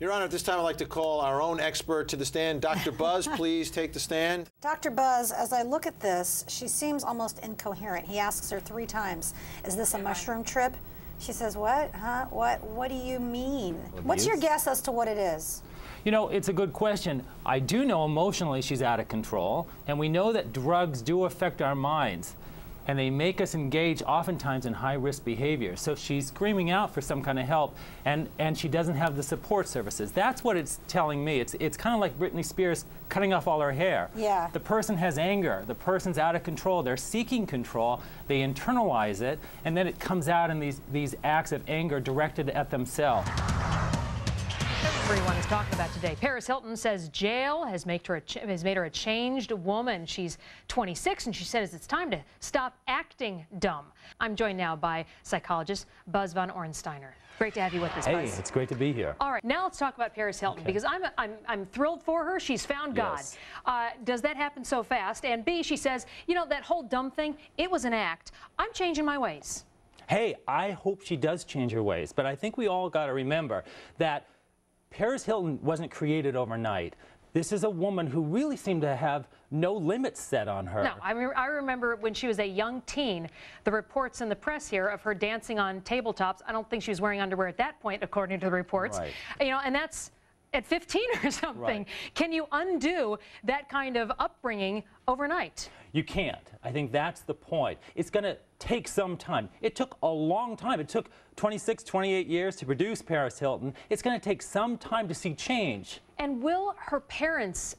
Your Honor, at this time I'd like to call our own expert to the stand. Dr. Buzz, please take the stand. Dr. Buzz, as I look at this, she seems almost incoherent. He asks her 3 times, is this a mushroom trip? She says, what? Huh? What do you mean? Abuse? What's your guess as to what it is? You know, it's a good question. I do know emotionally she's out of control, and we know that drugs do affect our minds, and they make us engage oftentimes in high-risk behavior. So she's screaming out for some kind of help, and she doesn't have the support services. That's what it's telling me. It's kind of like Britney Spears cutting off all her hair. Yeah. The person has anger. The person's out of control. They're seeking control. They internalize it, and then it comes out in these acts of anger directed at themselves. Everyone is talking about today. Paris Hilton says jail has made her a changed woman. She's 26, and she says it's time to stop acting dumb. I'm joined now by psychologist Buzz von Ornsteiner. Great to have you with us, Buzz. Hey, it's great to be here. All right, now let's talk about Paris Hilton, because I'm thrilled for her. She's found God. Yes. Does that happen so fast? And B, she says, you know, that whole dumb thing, it was an act. I'm changing my ways. Hey, I hope she does change her ways, but I think we all got to remember that Paris Hilton wasn't created overnight. This is a woman who really seemed to have no limits set on her. No, I remember when she was a young teen, the reports in the press here of her dancing on tabletops. I don't think she was wearing underwear at that point, according to the reports. Right. You know, and that's at 15 or something. Right. Can you undo that kind of upbringing overnight? You can't. I think that's the point. It's going to take some time. It took a long time. It took 26, 28 years to produce Paris Hilton. It's going to take some time to see change. And will her parents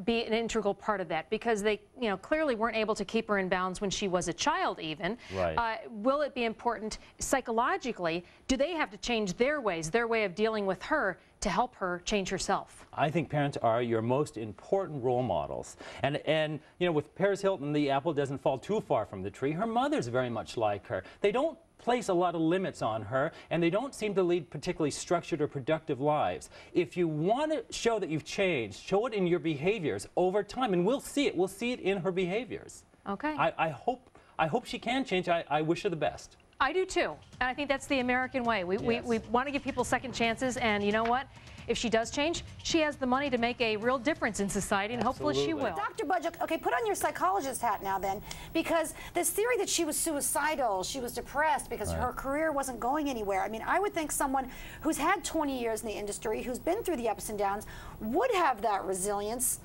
be an integral part of that? Because they, you know, clearly weren't able to keep her in bounds when she was a child even. Right. Will it be important psychologically? Do they have to change their ways, their way of dealing with her to help her change herself? I think parents are your most important role models. And you know, with Paris Hilton, the apple doesn't fall too far from the tree. Her mother's very much like her. They don't place a lot of limits on her, and they don't seem to lead particularly structured or productive lives. If you want to show that you've changed, show it in your behaviors over time, and we'll see it. We'll see it in her behaviors. Okay. I hope she can change. I wish her the best. I do too, and I think that's the American way. We want to give people second chances, and you know what? If she does change, she has the money to make a real difference in society, and hopefully she will. Dr. Budge, okay, put on your psychologist hat now then, because this theory that she was suicidal, she was depressed because her career wasn't going anywhere. I mean, I would think someone who's had 20 years in the industry, who's been through the ups and downs, would have that resilience.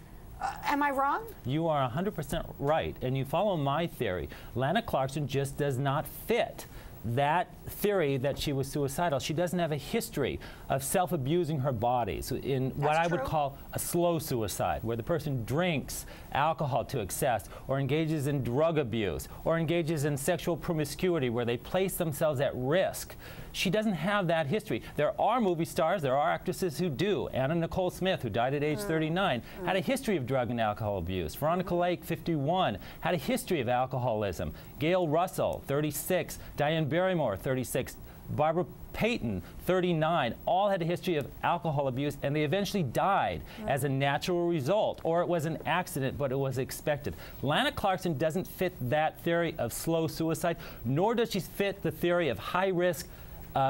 Am I wrong? You are 100% right, and you follow my theory. Lana Clarkson just does not fit that theory that she was suicidal. She doesn't have a history of self-abusing her body in what I would call a slow suicide, where the person drinks alcohol to excess, or engages in drug abuse, or engages in sexual promiscuity, where they place themselves at risk. She doesn't have that history. There are movie stars, there are actresses who do. Nicole Smith, who died at age 39, had a history of drug and alcohol abuse. Veronica Lake, 51, had a history of alcoholism. Gail Russell, 36. Diane Barrymore, 36. Barbara Payton, 39, all had a history of alcohol abuse, and they eventually died as a natural result, or it was an accident, but it was expected. Lana Clarkson doesn't fit that theory of slow suicide, nor does she fit the theory of high-risk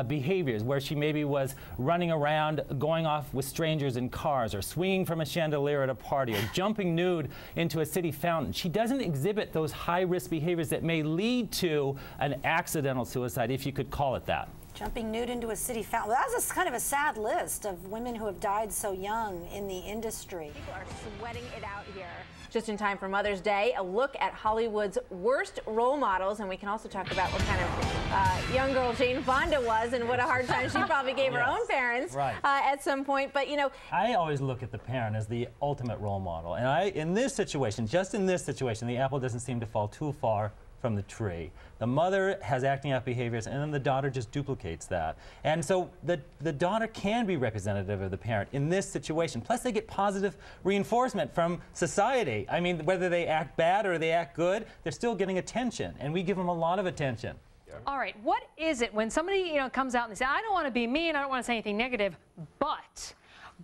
behaviors, where she maybe was running around, going off with strangers in cars, or swinging from a chandelier at a party, or jumping nude into a city fountain. She doesn't exhibit those high-risk behaviors that may lead to an accidental suicide, if you could call it that. Jumping nude into a city fountain. Well, that's kind of a sad list of women who have died so young in the industry. People are sweating it out here. Just in time for Mother's Day, a look at Hollywood's worst role models, and we can also talk about what kind of young girl Jane Fonda was and what a hard time she probably gave her own parents at some point. But, you know, I always look at the parent as the ultimate role model, and in this situation, just in this situation, the apple doesn't seem to fall too far from the tree. The mother has acting out behaviors, and then the daughter just duplicates that. And so the daughter can be representative of the parent in this situation. Plus, they get positive reinforcement from society. I mean, whether they act bad or they act good, they're still getting attention, and we give them a lot of attention. All right, what is it when somebody, you know, comes out and they say, I don't want to be mean, I don't want to say anything negative, but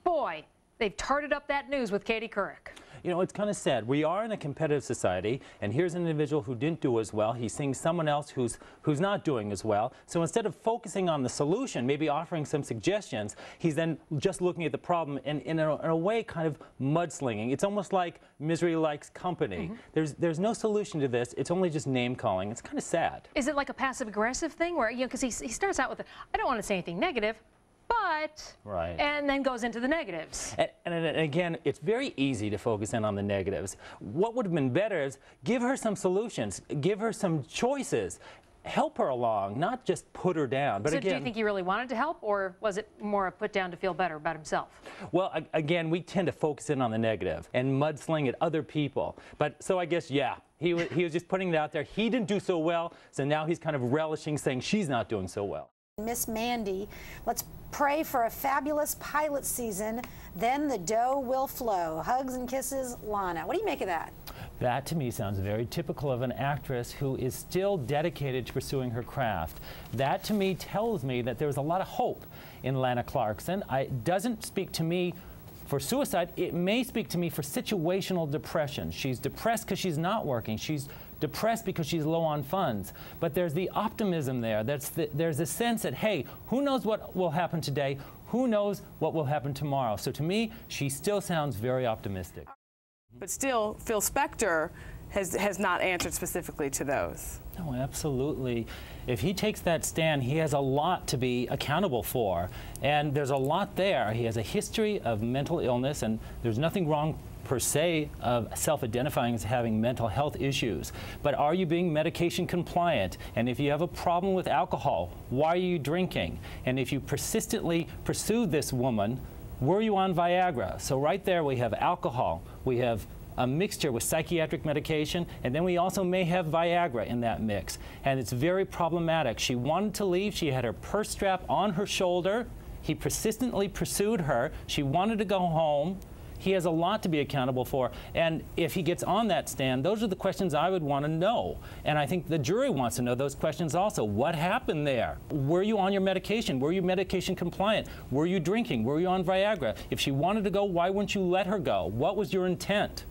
boy, they've tarted up that news with Katie Couric. You know, it's kind of sad. We are in a competitive society, and here's an individual who didn't do as well. He's seeing someone else who's not doing as well. So instead of focusing on the solution, maybe offering some suggestions, he's then just looking at the problem and in a way kind of mudslinging. It's almost like misery likes company. There's no solution to this. It's only just name calling. It's kind of sad. Is it like a passive aggressive thing where, you know, because he starts out with, I don't want to say anything negative, but, right. And then goes into the negatives. And again, it's very easy to focus in on the negatives. What would have been better is give her some solutions, give her some choices, help her along, not just put her down. But so again, do you think he really wanted to help, or was it more a put down to feel better about himself? Well, again, we tend to focus in on the negative and mudsling at other people. But so I guess, yeah, he was just putting it out there. He didn't do so well, so now he's kind of relishing saying she's not doing so well. Miss Mandy, let's pray for a fabulous pilot season, then the dough will flow. Hugs and kisses, Lana. What do you make of that? That to me sounds very typical of an actress who is still dedicated to pursuing her craft. That to me tells me that there's a lot of hope in Lana Clarkson. It doesn't speak to me for suicide. It may speak to me for situational depression. She's depressed because she's not working. She's depressed because she's low on funds. But there's the optimism there. There's a sense that, hey, who knows what will happen today? Who knows what will happen tomorrow? So to me, she still sounds very optimistic. But still, Phil Spector has not answered specifically to those. No, absolutely. If he takes that stand, he has a lot to be accountable for. And there's a lot there. He has a history of mental illness, and there's nothing wrong per se of self-identifying as having mental health issues. But are you being medication compliant? And if you have a problem with alcohol, why are you drinking? And if you persistently pursue this woman, were you on Viagra? So right there we have alcohol, we have a mixture with psychiatric medication, and then we also may have Viagra in that mix. And it's very problematic. She wanted to leave. She had her purse strap on her shoulder. He persistently pursued her. She wanted to go home. He has a lot to be accountable for. And if he gets on that stand, those are the questions I would want to know. And I think the jury wants to know those questions also. What happened there? Were you on your medication? Were you medication compliant? Were you drinking? Were you on Viagra? If she wanted to go, why wouldn't you let her go? What was your intent?